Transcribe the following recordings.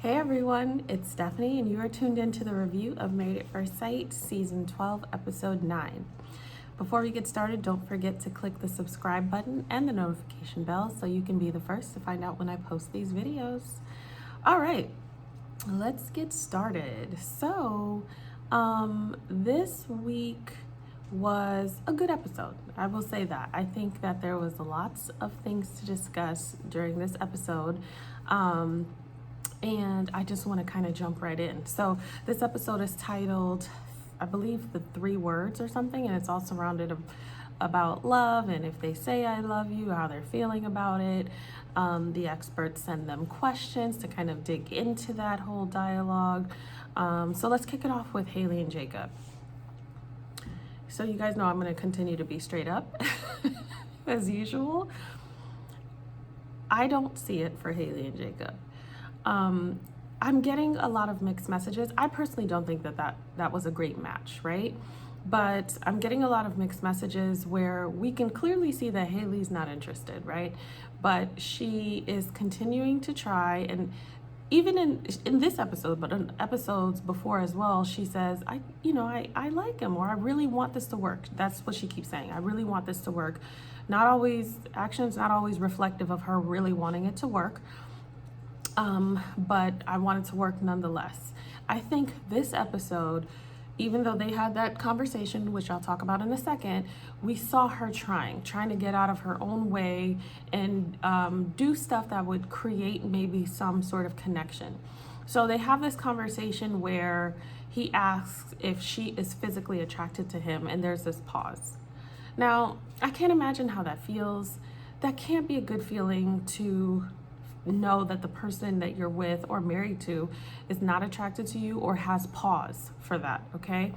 Hey everyone, it's Stephanie, and you are tuned into the review of Married at First Sight, Season 12, Episode 9. Before we get started, don't forget to click the subscribe button and the notification bell so you can be the first to find out when I post these videos. All right, let's get started. So, this week was a good episode. I will say that. I think that there was lots of things to discuss during this episode. And I just want to kind of jump right in. So this episode is titled, I believe, The Three Words or something, and it's all surrounded about love and if they say I love you, how they're feeling about it. The experts send them questions to kind of dig into that whole dialogue. So let's kick it off with Haley and Jacob. So you guys know I'm going to continue to be straight up as usual. I don't see it for Haley and Jacob. I'm getting a lot of mixed messages. I personally don't think that was a great match, right? But I'm getting a lot of mixed messages where we can clearly see that Haley's not interested, right? But she is continuing to try, and even in this episode, but in episodes before as well, she says, I like him, or I really want this to work. That's what she keeps saying. I really want this to work. Not always, actions not always reflective of her really wanting it to work. But I want it to work nonetheless. I think this episode, even though they had that conversation, which I'll talk about in a second, we saw her trying to get out of her own way and do stuff that would create maybe some sort of connection. So they have this conversation where he asks if she is physically attracted to him, and there's this pause. Now, I can't imagine how that feels. That can't be a good feeling to know that the person that you're with or married to is not attracted to you or has pause for that, okay?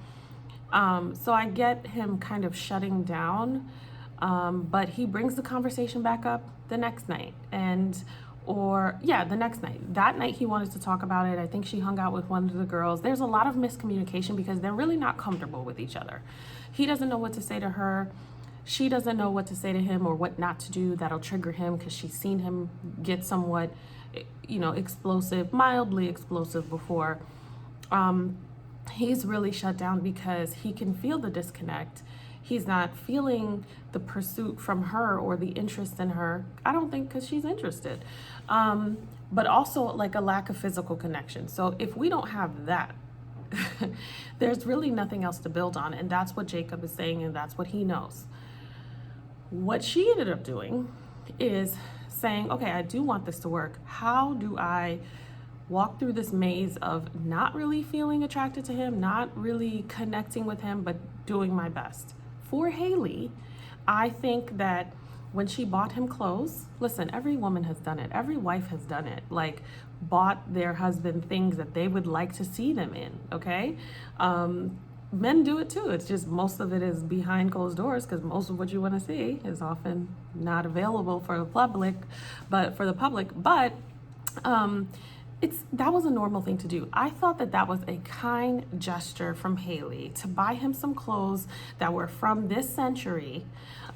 So I get him kind of shutting down, but he brings the conversation back up the next night. The next night. That night he wanted to talk about it. I think she hung out with one of the girls. There's a lot of miscommunication because they're really not comfortable with each other. He doesn't know what to say to her. She doesn't know what to say to him or what not to do that'll trigger him because she's seen him get somewhat, explosive, mildly explosive before. He's really shut down because he can feel the disconnect. He's not feeling the pursuit from her or the interest in her. I don't think because she's interested. But also like a lack of physical connection. So if we don't have that, there's really nothing else to build on. And that's what Jacob is saying, and that's what he knows. What she ended up doing is saying, okay, I do want this to work. How do I walk through this maze of not really feeling attracted to him, not really connecting with him, but doing my best? For Haley, I think that when she bought him clothes, listen, every woman has done it. Every wife has done it. Like, bought their husband things that they would like to see them in, okay? Men do it too. It's just most of it is behind closed doors because most of what you want to see is often not available for the public. But that was a normal thing to do. I thought that was a kind gesture from Haley to buy him some clothes that were from this century,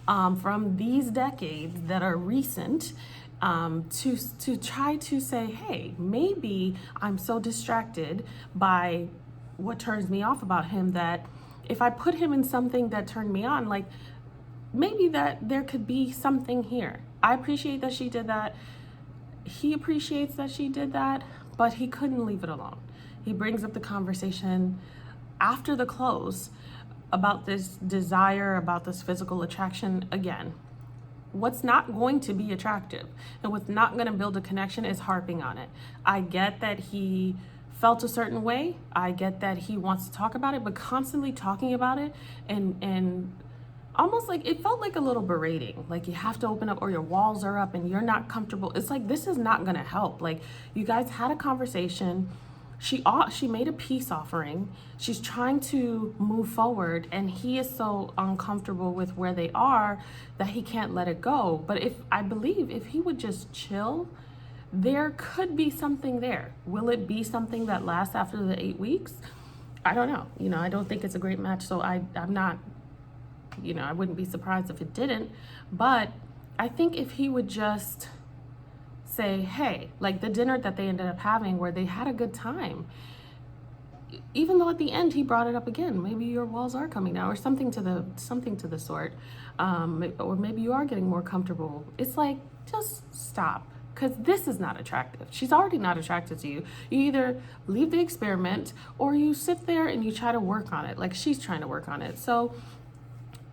from these decades that are recent, to try to say, hey, maybe I'm so distracted by what turns me off about him that if I put him in something that turned me on, like maybe that there could be something here. I appreciate that she did that. He appreciates that she did that, but he couldn't leave it alone. He brings up the conversation after the close about this desire, about this physical attraction again. What's not going to be attractive and what's not going to build a connection is harping on it. I get that he felt a certain way. I get that he wants to talk about it, but constantly talking about it and almost like it felt like a little berating. Like you have to open up or your walls are up and you're not comfortable. It's like, this is not going to help. Like, you guys had a conversation. She made a peace offering. She's trying to move forward and he is so uncomfortable with where they are that he can't let it go. But I believe if he would just chill, there could be something there. Will it be something that lasts after the 8 weeks? I don't know. I don't think it's a great match, so I'm not, I wouldn't be surprised if it didn't. But I think if he would just say, hey, like the dinner that they ended up having where they had a good time. Even though at the end he brought it up again, maybe your walls are coming down or something to the sort, or maybe you are getting more comfortable. It's like, just stop, because this is not attractive. She's already not attracted to you. You either leave the experiment or you sit there and you try to work on it like she's trying to work on it. So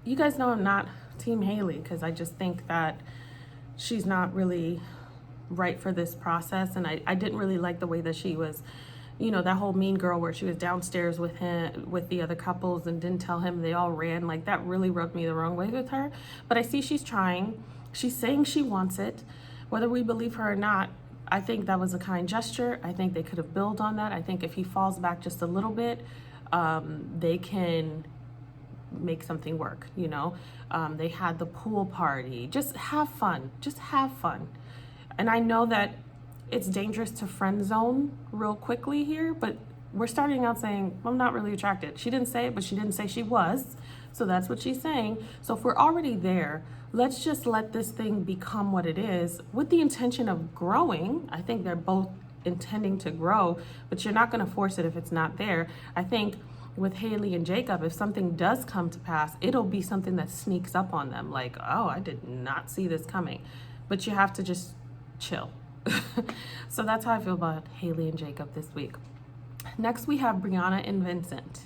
you guys know I'm not Team Haley, because I just think that she's not really right for this process. And I didn't really like the way that she was, that whole mean girl where she was downstairs with the other couples and didn't tell him, they all ran. Like, that really rubbed me the wrong way with her. But I see she's trying. She's saying she wants it. Whether we believe her or not, I think that was a kind gesture. I think they could have built on that. I think if he falls back just a little bit, they can make something work. They had the pool party. Just have fun. And I know that it's dangerous to friend zone real quickly here, but we're starting out saying, I'm not really attracted. She didn't say it, but she didn't say she was. So that's what she's saying. So if we're already there, let's just let this thing become what it is with the intention of growing. I think they're both intending to grow, but you're not going to force it if it's not there. I think with Haley and Jacob, if something does come to pass, it'll be something that sneaks up on them. Like, oh, I did not see this coming. But you have to just chill. So that's how I feel about Haley and Jacob this week. Next, we have Brianna and Vincent.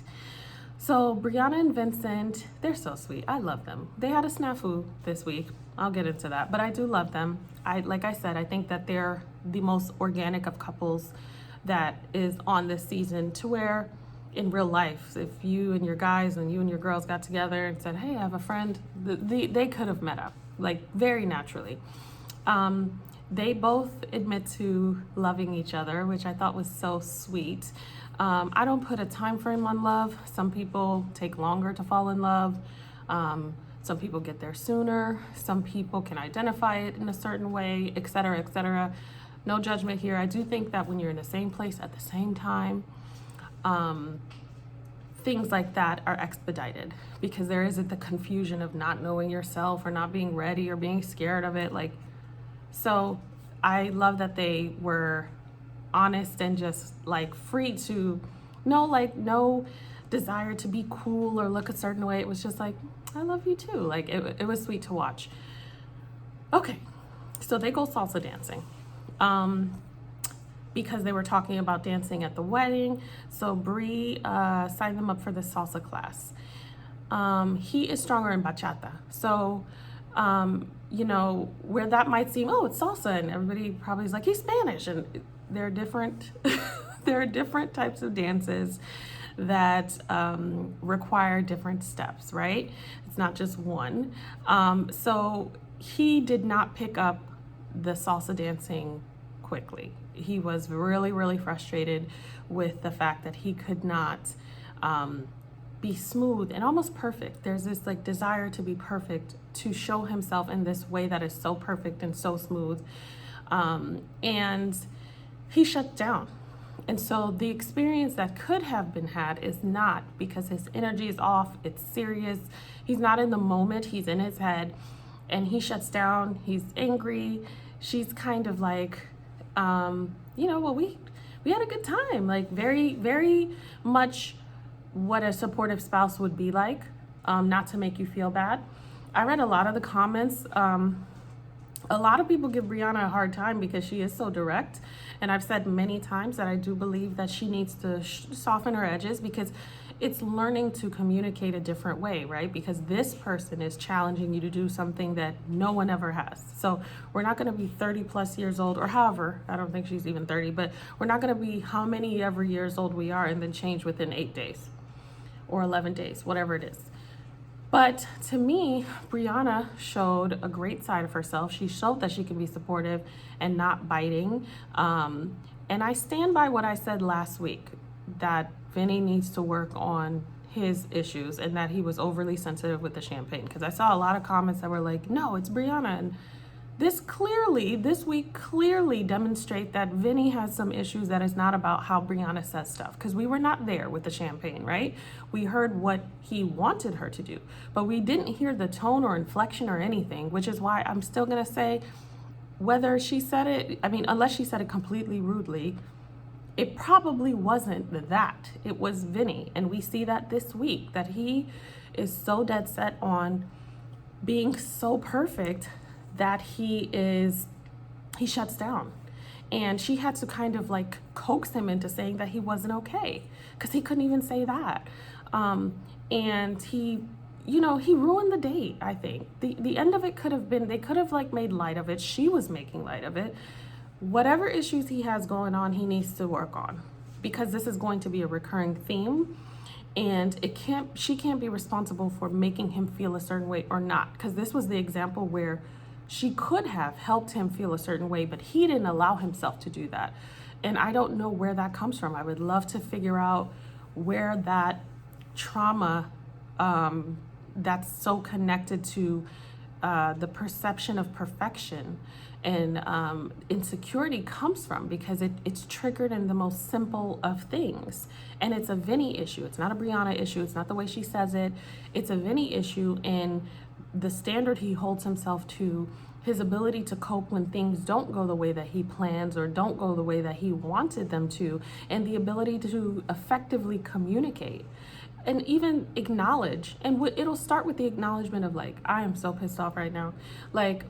So Brianna and Vincent, they're so sweet. I love them. They had a snafu this week. I'll get into that, but I do love them. Like I said, I think that they're the most organic of couples that is on this season, to where in real life, if you and your guys and you and your girls got together and said, hey, I have a friend, they could have met up, like, very naturally. They both admit to loving each other, which I thought was so sweet. I don't put a time frame on love. Some people take longer to fall in love. Some people get there sooner. Some people can identify it in a certain way, et cetera, et cetera. No judgment here. I do think that when you're in the same place at the same time, things like that are expedited, because there isn't the confusion of not knowing yourself or not being ready or being scared of it. So I love that they were honest and just like free to no desire to be cool or look a certain way. It was just like, I love you too. Like, it was sweet to watch. Okay, so they go salsa dancing because they were talking about dancing at the wedding. So Bree signed them up for the salsa class. He is stronger in bachata. So where that might seem, oh, it's salsa, and everybody probably is like, he's Spanish, and there are different there are different types of dances that require different steps, right? It's not just one. So he did not pick up the salsa dancing quickly. He was really, really frustrated with the fact that he could not be smooth and almost perfect. There's this like desire to be perfect, to show himself in this way that is so perfect and so smooth. And he shut down. And so the experience that could have been had is not, because his energy is off. It's serious. He's not in the moment. He's in his head, and he shuts down. He's angry. She's kind of like, well, we had a good time. Like, very, very much what a supportive spouse would be like, not to make you feel bad. I read a lot of the comments. A lot of people give Brianna a hard time because she is so direct. And I've said many times that I do believe that she needs to soften her edges, because it's learning to communicate a different way, right? Because this person is challenging you to do something that no one ever has. So we're not going to be 30 plus years old, or however, I don't think she's even 30, but we're not going to be how many ever years old we are and then change within 8 days or 11 days, whatever it is. But to me, Brianna showed a great side of herself. She showed that she can be supportive and not biting. And I stand by what I said last week, that Vinny needs to work on his issues and that he was overly sensitive with the champagne. Because I saw a lot of comments that were like, no, it's Brianna. And this week clearly demonstrate that Vinny has some issues that is not about how Brianna says stuff, because we were not there with the champagne, right? We heard what he wanted her to do, but we didn't hear the tone or inflection or anything, which is why I'm still gonna say whether she said it, I mean, unless she said it completely rudely, it probably wasn't that. It was Vinny. And we see that this week, that he is so dead set on being so perfect that he shuts down. And she had to kind of like coax him into saying that he wasn't okay, because he couldn't even say that. And he ruined the date, I think. The end of it could have been, they could have like made light of it. She was making light of it. Whatever issues he has going on, he needs to work on, because this is going to be a recurring theme. And she can't be responsible for making him feel a certain way or not, because this was the example where she could have helped him feel a certain way, but he didn't allow himself to do that. And I don't know where that comes from. I would love to figure out where that trauma that's so connected to the perception of perfection and insecurity comes from, because it's triggered in the most simple of things. And it's a Vinny issue. It's not a Brianna issue. It's not the way she says it. It's a Vinny issue, and the standard he holds himself to, his ability to cope when things don't go the way that he plans or don't go the way that he wanted them to, and the ability to effectively communicate and even acknowledge. And it'll start with the acknowledgement of like, I am so pissed off right now. Like,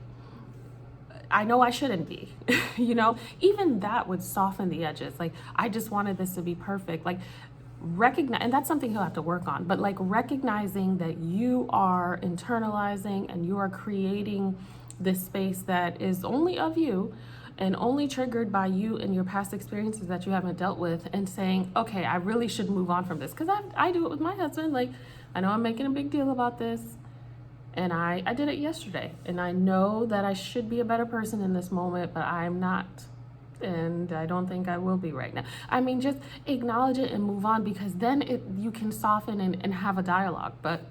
I know I shouldn't be, even that would soften the edges. Like, I just wanted this to be perfect. Like, recognize, and that's something he'll have to work on, but like recognizing that you are internalizing and you are creating this space that is only of you and only triggered by you and your past experiences that you haven't dealt with, and saying, okay, I really should move on from this. Because I do it with my husband. Like, I know I'm making a big deal about this, and I did it yesterday, and I know that I should be a better person in this moment, but I'm not. And I don't think I will be right now. I mean, just acknowledge it and move on, because then you can soften and have a dialogue. But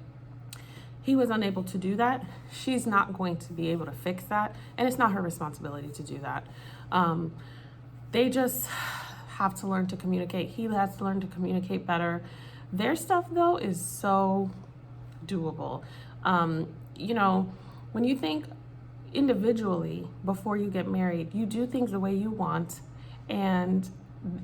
he was unable to do that. She's not going to be able to fix that, and it's not her responsibility to do that. They just have to learn to communicate. He has to learn to communicate better. Their stuff, though, is so doable. When you think individually before you get married, you do things the way you want, and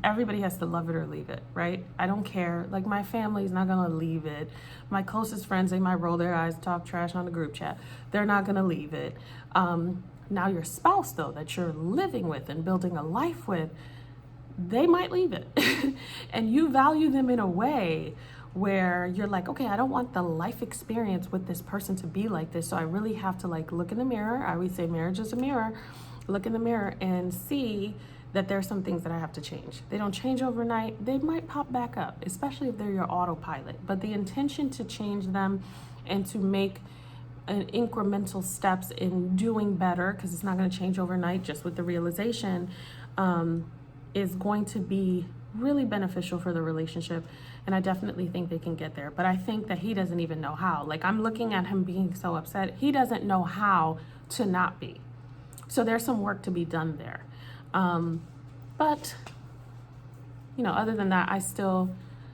everybody has to love it or leave it, right? I don't care. Like, my family's not gonna leave it. My closest friends, they might roll their eyes, talk trash on the group chat. They're not gonna leave it. Now your spouse, though, that you're living with and building a life with, they might leave it. And you value them in a way where you're like, okay, I don't want the life experience with this person to be like this. So I really have to like look in the mirror. I always say marriage is a mirror. Look in the mirror and see that there's some things that I have to change. They don't change overnight. They might pop back up, especially if they're your autopilot. But the intention to change them and to make an incremental steps in doing better, because it's not going to change overnight, just with the realization, is going to be really beneficial for the relationship. And I definitely think they can get there. But I think that he doesn't even know how. Like, I'm looking at him being so upset. He doesn't know how to not be. So there's some work to be done there. But, other than that, I still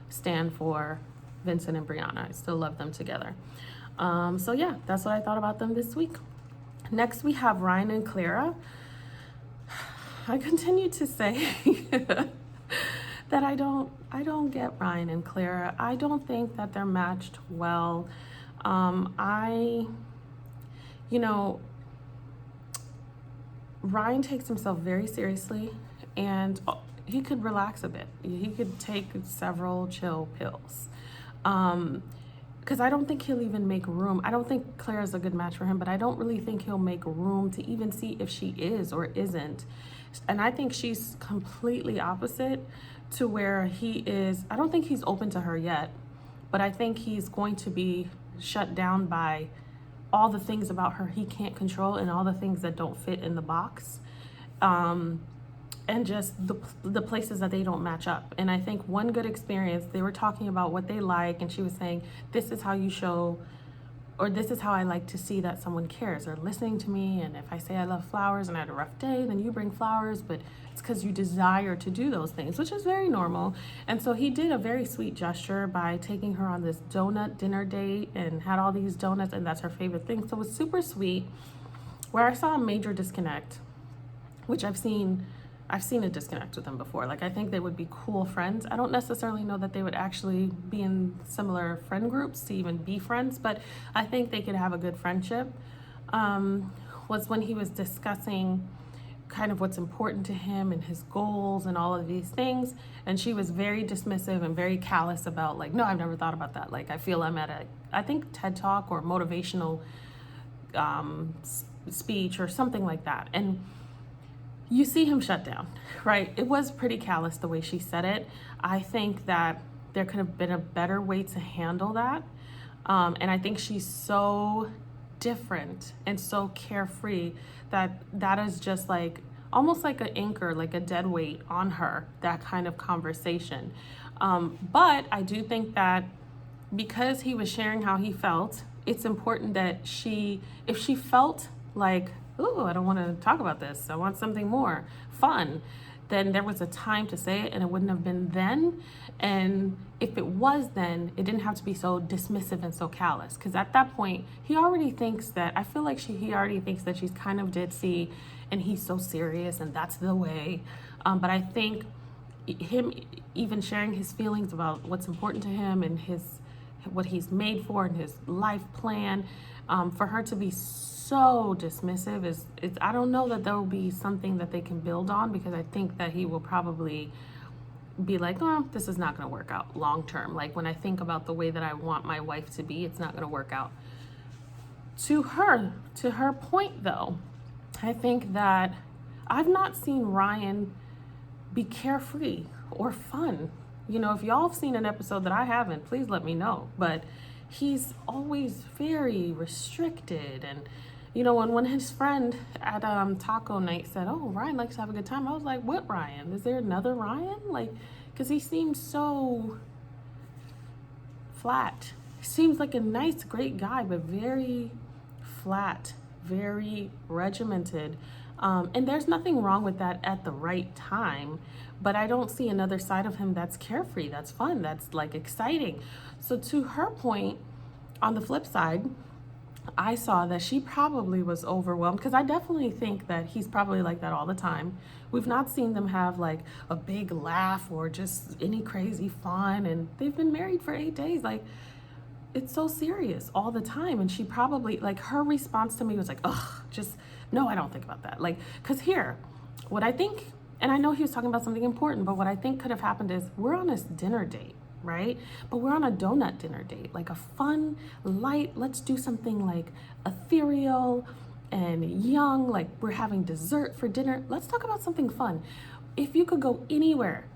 stand for Vincent and Brianna. I still love them together. So yeah, that's what I thought about them this week. Next, we have Ryan and Clara. I continue to say that I don't get Ryan and Clara. I don't think that they're matched well. Ryan takes himself very seriously, and he could relax a bit. He could take several chill pills. Because I don't think he'll even make room. I don't think Clara's a good match for him, but I don't really think he'll make room to even see if she is or isn't. And I think she's completely opposite to where he is. I don't think he's open to her yet, but I think he's going to be shut down by all the things about her he can't control and all the things that don't fit in the box. And just the places that they don't match up. And I think one good experience, they were talking about what they like, and she was saying, this is how you show, or this is how I like to see that someone cares. They're listening to me, and if I say I love flowers and I had a rough day, then you bring flowers, but it's because you desire to do those things, which is very normal. And so he did a very sweet gesture by taking her on this donut dinner date and had all these donuts, and that's her favorite thing. So it was super sweet. Where I saw a major disconnect which I've seen a disconnect with them before. Like, I think they would be cool friends. I don't necessarily know that they would actually be in similar friend groups to even be friends, but I think they could have a good friendship. Was when he was discussing kind of what's important to him and his goals and all of these things, and she was very dismissive and very callous about, like, no, I've never thought about that. Like, I feel I'm at I think TED Talk or motivational speech or something like that, and you see him shut down, right? It was pretty callous the way she said it. I think that there could have been a better way to handle that. And I think she's so different and so carefree that is just like almost like an anchor, like a dead weight on her, that kind of conversation. But I do think that because he was sharing how he felt, it's important that if she felt like, ooh, I don't want to talk about this, I want something more fun, then there was a time to say it, and it wouldn't have been then. And if it was then, it didn't have to be so dismissive and so callous, because at that point he already thinks that, I feel like he already thinks that she's kind of ditzy and he's so serious and that's the way. But I think him even sharing his feelings about what's important to him and what he's made for and his life plan, for her to be so dismissive is I don't know that there will be something that they can build on, because I think that he will probably be like, oh, this is not going to work out long term. Like, when I think about the way that I want my wife to be, it's not going to work out. To her point though, I think that I've not seen Ryan be carefree or fun. You know, if y'all have seen an episode that I haven't, please let me know. But he's always very restricted. And, you know, when his friend at taco night said, oh, Ryan likes to have a good time, I was like, what Ryan? Is there another Ryan? Like, because he seems so flat. He seems like a nice, great guy, but very flat, very regimented. And there's nothing wrong with that at the right time, but I don't see another side of him that's carefree, that's fun, that's like exciting. So to her point, on the flip side, I saw that she probably was overwhelmed, because I definitely think that he's probably like that all the time. We've not seen them have like a big laugh or just any crazy fun, and they've been married for 8 days. Like, it's so serious all the time. And she probably, like, her response to me was like, ugh, just, no, I don't think about that. Like, because here, what I think, and I know he was talking about something important, but what I think could have happened is, we're on this dinner date, right? But we're on a donut dinner date, like a fun, light, let's do something like ethereal and young, like we're having dessert for dinner. Let's talk about something fun. If you could go anywhere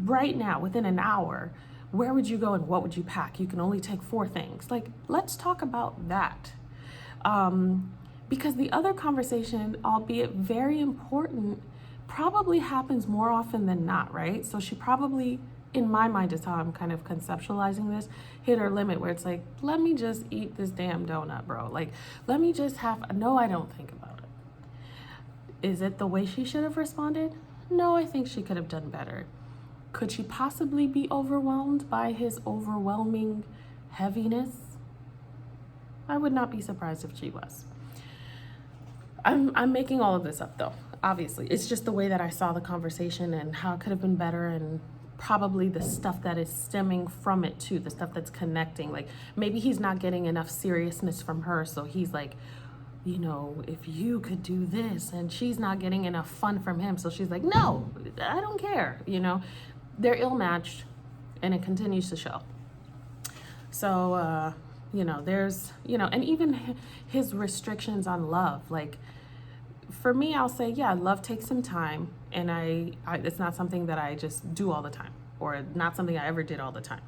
right now within an hour, where would you go and what would you pack? You can only take 4 things. Like, let's talk about that. Because the other conversation, albeit very important, probably happens more often than not, right? So she probably, in my mind is how I'm kind of conceptualizing this, hit her limit where it's like, let me just eat this damn donut, bro. Like, let me just no, I don't think about it. Is it the way she should have responded? No, I think she could have done better. Could she possibly be overwhelmed by his overwhelming heaviness? I would not be surprised if she was. I'm making all of this up though, obviously. It's just the way that I saw the conversation and how it could have been better, and probably the stuff that is stemming from it too, the stuff that's connecting. Like, maybe he's not getting enough seriousness from her, so he's like, you know, if you could do this, and she's not getting enough fun from him, so she's like, no, I don't care, you know. They're ill-matched, and it continues to show. So, you know, there's, you know, and even his restrictions on love. Like, for me, I'll say, yeah, love takes some time, and I it's not something that I just do all the time, or not something I ever did all the time.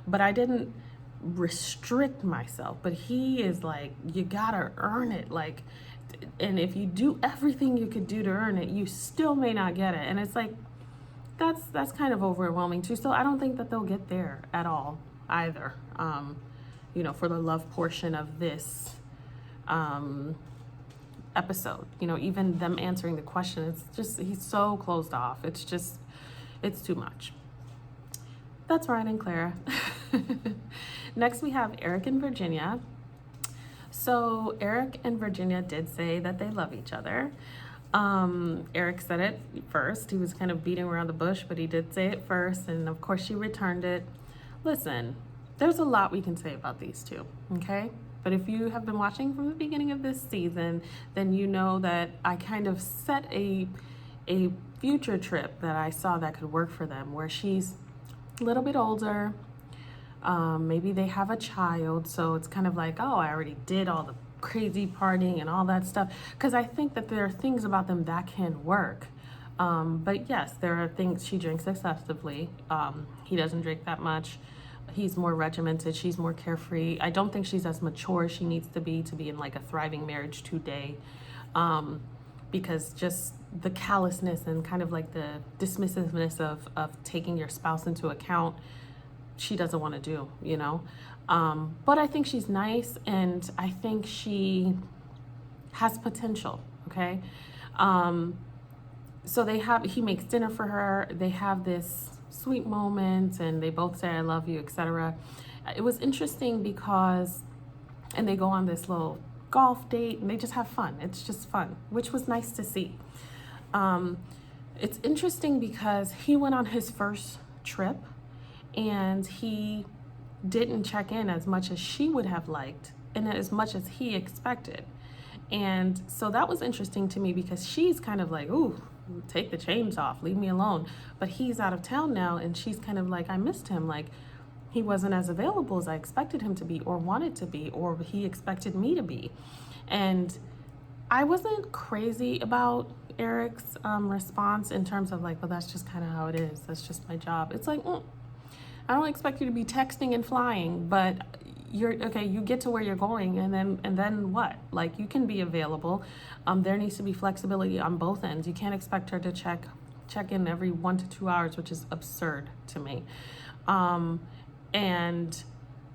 But I didn't restrict myself. But he is like, you gotta earn it. Like, and if you do everything you could do to earn it, you still may not get it. And it's like, that's kind of overwhelming too. So I don't think that they'll get there at all either. You know, for the love portion of this episode, you know, even them answering the question, it's just, he's so closed off. It's just, it's too much. That's Ryan and Clara. Next we have Eric and Virginia. So Eric and Virginia did say that they love each other. Eric said it first. He was kind of beating around the bush, but he did say it first. And of course, she returned it. Listen, there's a lot we can say about these two, okay? But if you have been watching from the beginning of this season, then you know that I kind of set a future trip that I saw that could work for them, where she's a little bit older. Maybe they have a child, so it's kind of like, oh, I already did all the crazy partying and all that stuff, because I think that there are things about them that can work. But yes, there are things. She drinks excessively. He doesn't drink that much. He's more regimented. She's more carefree. I don't think she's as mature as she needs to be in like a thriving marriage today, because just the callousness and kind of like the dismissiveness of taking your spouse into account, she doesn't want to do, you know. But I think she's nice, and I think she has potential, okay? So he makes dinner for her. They have this sweet moment, and they both say, I love you, etc. It was interesting because, and they go on this little golf date, and they just have fun. It's just fun, which was nice to see. It's interesting because he went on his first trip, and he didn't check in as much as she would have liked and as much as he expected. And so that was interesting to me, because she's kind of like, ooh, take the chains off, leave me alone. But he's out of town now, and she's kind of like, I missed him. Like, he wasn't as available as I expected him to be, or wanted to be, or he expected me to be. And I wasn't crazy about Eric's response in terms of like, well, that's just kind of how it is. That's just my job. It's like, I don't expect you to be texting and flying, but you're okay. You get to where you're going, and then what? Like, you can be available. There needs to be flexibility on both ends. You can't expect her to check in every 1 to 2 hours, which is absurd to me, and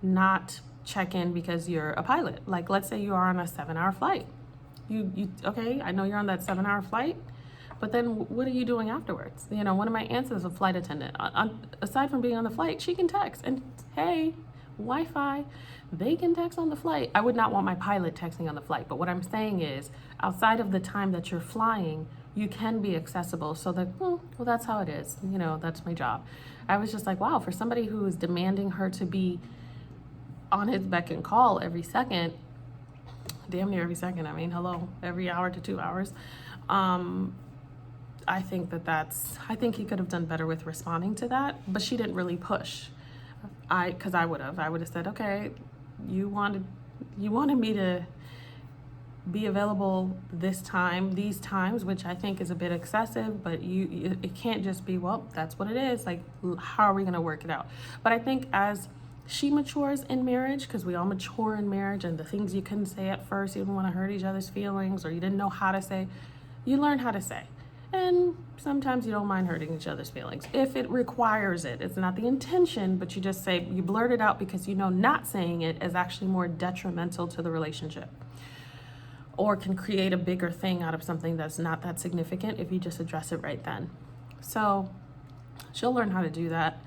not check in because you're a pilot. Like, let's say you are on a 7-hour flight. You okay? I know you're on that 7-hour flight. But then what are you doing afterwards? You know, one of my aunts is a flight attendant. Aside from being on the flight, she can text. And hey, Wi-Fi, they can text on the flight. I would not want my pilot texting on the flight. But what I'm saying is, outside of the time that you're flying, you can be accessible. So that, well, that's how it is. You know, that's my job. I was just like, wow, for somebody who is demanding her to be on his beck and call every second, damn near every second. I mean, hello, every hour to 2 hours. I think I think he could have done better with responding to that, but she didn't really push. Because I would have said, okay, you wanted me to be available these times, which I think is a bit excessive, but it can't just be, well, that's what it is. Like, how are we going to work it out? But I think as she matures in marriage, because we all mature in marriage, and the things you couldn't say at first, you didn't want to hurt each other's feelings, or you didn't know how to say, you learn how to say. And sometimes you don't mind hurting each other's feelings if it requires it. It's not the intention, but you just say, you blurt it out because you know not saying it is actually more detrimental to the relationship, or can create a bigger thing out of something that's not that significant if you just address it right then. So she'll learn how to do that.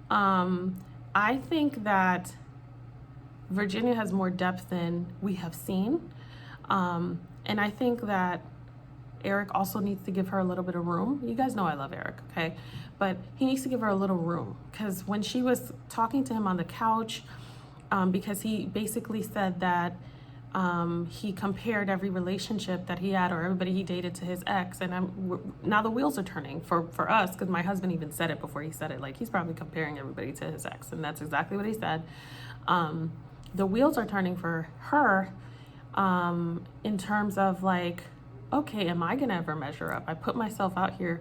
I think that Virginia has more depth than we have seen. And I think that Eric also needs to give her a little bit of room. You guys know I love Eric, okay? But he needs to give her a little room, because when she was talking to him on the couch, because he basically said that he compared every relationship that he had, or everybody he dated, to his ex. And now the wheels are turning for us, because my husband even said it before he said it. Like, he's probably comparing everybody to his ex, and that's exactly what he said. The wheels are turning for her in terms of like, okay, am I gonna ever measure up? I put myself out here.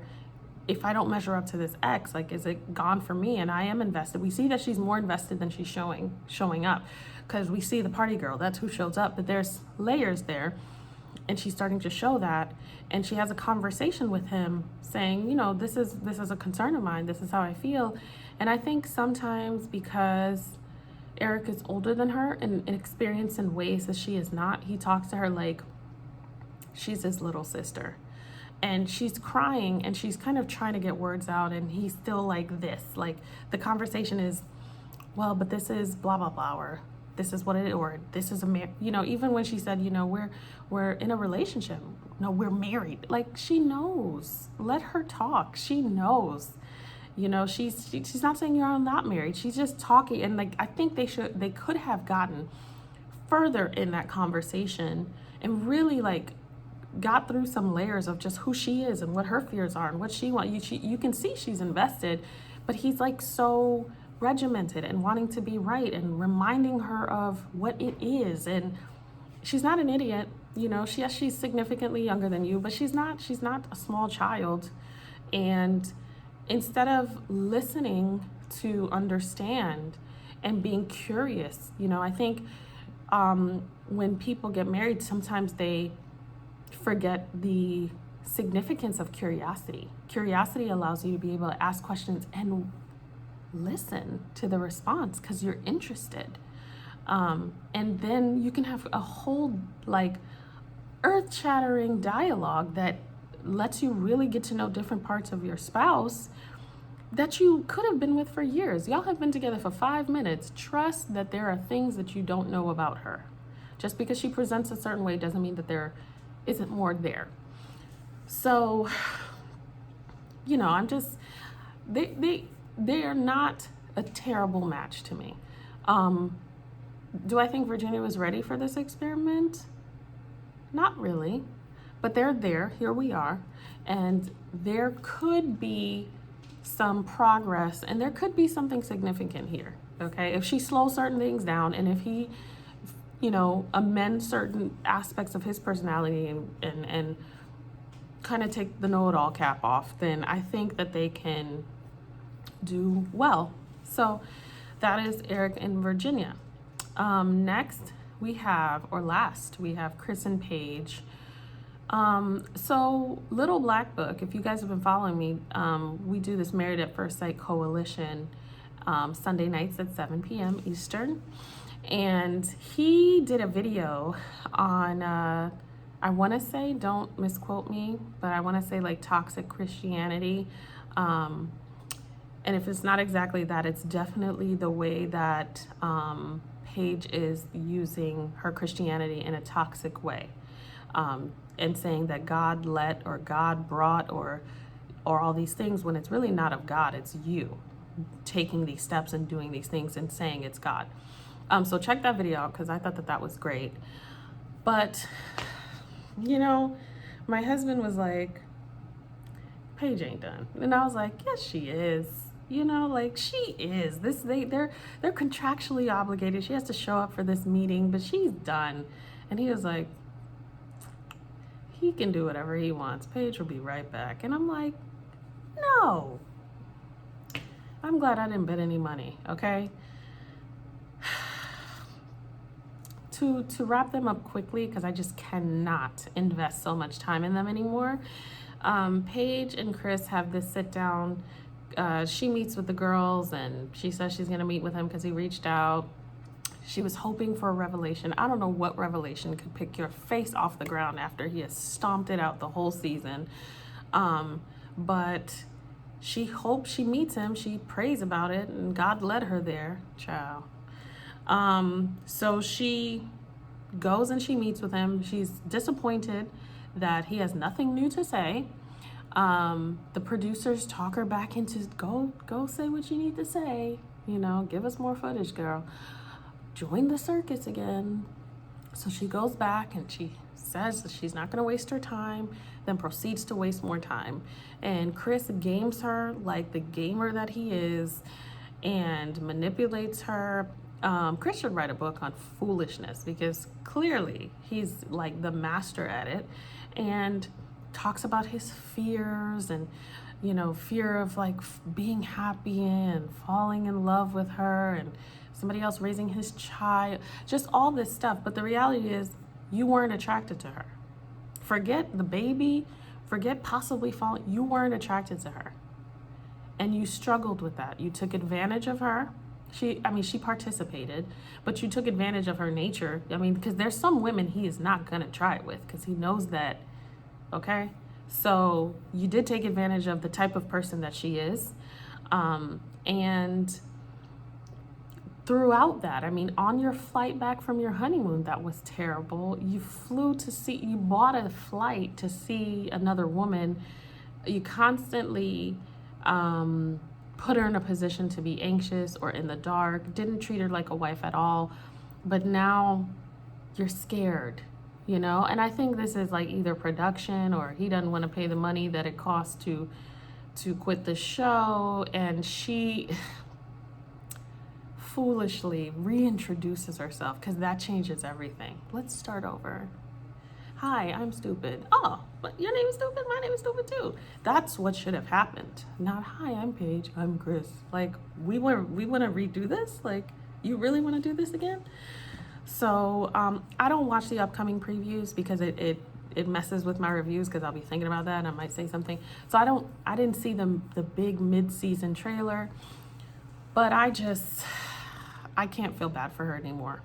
If I don't measure up to this ex, like, is it gone for me? And I am invested. We see that she's more invested than she's showing up, because we see the party girl, that's who shows up, but there's layers there, and she's starting to show that. And she has a conversation with him saying, you know, this is a concern of mine, this is how I feel. And I think sometimes because Eric is older than her and experienced in ways that she is not, he talks to her like she's his little sister. And she's crying, and she's kind of trying to get words out, and he's still like this. Like, the conversation is, well, but this is blah, blah, blah, or this is what it is, or this is even when she said, we're in a relationship. No, we're married. Like, she knows. Let her talk. She knows. She's not saying you're not married. She's just talking. And like, I think they could have gotten further in that conversation and really like got through some layers of just who she is and what her fears are and what she wants. You can see she's invested, but he's like so regimented and wanting to be right and reminding her of what it is. And she's not an idiot. She's significantly younger than you, but she's not a small child. And instead of listening to understand and being curious, I think when people get married, sometimes they forget the significance of curiosity. Curiosity allows you to be able to ask questions and listen to the response because you're interested. And then you can have a whole like earth-shattering dialogue that lets you really get to know different parts of your spouse that you could have been with for years. Y'all have been together for 5 minutes. Trust that there are things that you don't know about her. Just because she presents a certain way doesn't mean that there isn't more there. So, I'm just, they are not a terrible match to me. Do I think Virginia was ready for this experiment? Not really, but they're there. Here we are. And there could be some progress and there could be something significant here. Okay. If she slows certain things down and if he, amends certain aspects of his personality and kind of take the know-it-all cap off, then I think that they can do well. So that is Eric and Virginia. Last we have Chris and Paige. So Little Black Book, if you guys have been following me, we do this Married at First Sight Coalition Sunday nights at 7 p.m. Eastern. And he did a video on, I want to say, don't misquote me, but I want to say like toxic Christianity. And if it's not exactly that, it's definitely the way that Paige is using her Christianity in a toxic way. And saying that God let or God brought or all these things when it's really not of God, it's you taking these steps and doing these things and saying it's God. So check that video out because I thought that was great. But, my husband was like, Paige ain't done. And I was like, yes, she is. She is. They're contractually obligated. She has to show up for this meeting, but she's done. And he was like, he can do whatever he wants. Paige will be right back. And I'm like, no. I'm glad I didn't bet any money, okay? To wrap them up quickly, because I just cannot invest so much time in them anymore. Paige and Chris have this sit down. She meets with the girls and she says she's going to meet with him because he reached out. She was hoping for a revelation. I don't know what revelation could pick your face off the ground after he has stomped it out the whole season. But she hopes she meets him. She prays about it and God led her there, child. So she goes and she meets with him. She's disappointed that he has nothing new to say. The producers talk her back into go say what you need to say. Give us more footage, girl. Join the circus again. So she goes back and she says that she's not going to waste her time, then proceeds to waste more time. And Chris games her like the gamer that he is and manipulates her. Chris should write a book on foolishness because clearly he's like the master at it, and talks about his fears and fear of like being happy and falling in love with her and somebody else raising his child, just all this stuff. But the reality is you weren't attracted to her. Forget the baby, forget possibly falling. You weren't attracted to her, and you struggled with that. You took advantage of her. She participated, but you took advantage of her nature. Because there's some women he is not gonna try it with because he knows that. Okay, so you did take advantage of the type of person that she is, and throughout that, I mean, on your flight back from your honeymoon, that was terrible. You you bought a flight to see another woman. You constantly put her in a position to be anxious or in the dark, didn't treat her like a wife at all. But now you're scared, you know? And I think this is like either production, or he doesn't want to pay the money that it costs to quit the show. And she foolishly reintroduces herself, because that changes everything. Let's start over. Hi, I'm stupid. Oh, but your name is stupid? My name is stupid too. That's what should have happened. Not, hi, I'm Paige, I'm Chris. Like, we want to redo this? Like, you really want to do this again? So I don't watch the upcoming previews because it messes with my reviews, because I'll be thinking about that and I might say something. So I didn't see the big mid-season trailer, but I can't feel bad for her anymore.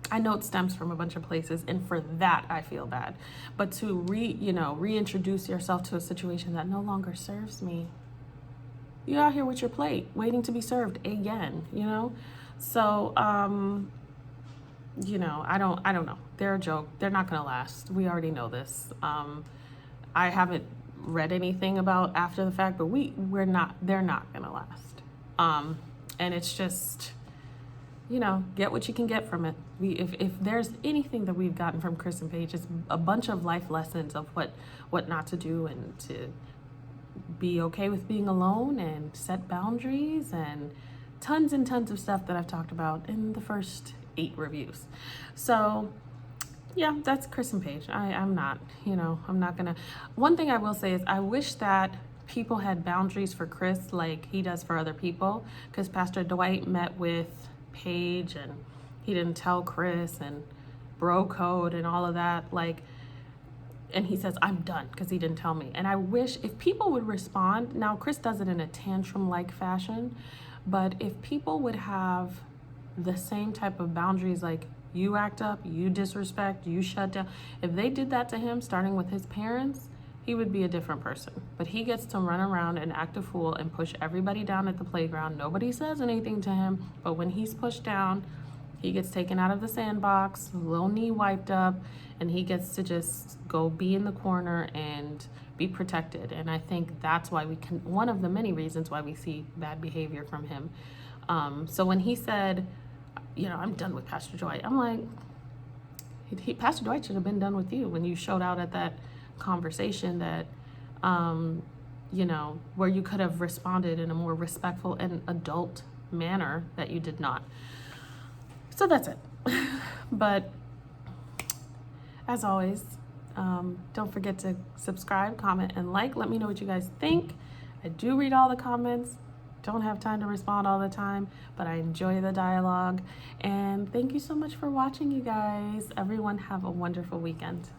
I know it stems from a bunch of places, and for that I feel bad. But to reintroduce yourself to a situation that no longer serves me. You're out here with your plate, waiting to be served again, you know? So, I don't know. They're a joke. They're not gonna last. We already know this. I haven't read anything about after the fact, but they're not gonna last. And it's just, get what you can get from it. If there's anything that we've gotten from Chris and Paige, it's a bunch of life lessons of what not to do, and to be okay with being alone, and set boundaries, and tons of stuff that I've talked about in the first 8 reviews. So yeah, that's Chris and Paige. I'm not gonna. One thing I will say is I wish that people had boundaries for Chris like he does for other people, because Pastor Dwight met with Paige and he didn't tell Chris, and bro code and all of that, and he says, I'm done because he didn't tell me. And I wish if people would respond. Now Chris does it in a tantrum like fashion, but if people would have the same type of boundaries, like you act up, you disrespect, you shut down, if they did that to him, starting with his parents, he would be a different person. But he gets to run around and act a fool and push everybody down at the playground. Nobody says anything to him, but when he's pushed down, he gets taken out of the sandbox, little knee wiped up, and he gets to just go be in the corner and be protected. And I think that's why one of the many reasons why we see bad behavior from him. So when he said, I'm done with Pastor Dwight, I'm like, Pastor Dwight should have been done with you when you showed out at that conversation that, where you could have responded in a more respectful and adult manner, that you did not. So that's it. But as always, don't forget to subscribe, comment, and like. Let me know what you guys think. I do read all the comments. Don't have time to respond all the time, but I enjoy the dialogue. And thank you so much for watching, you guys. Everyone have a wonderful weekend.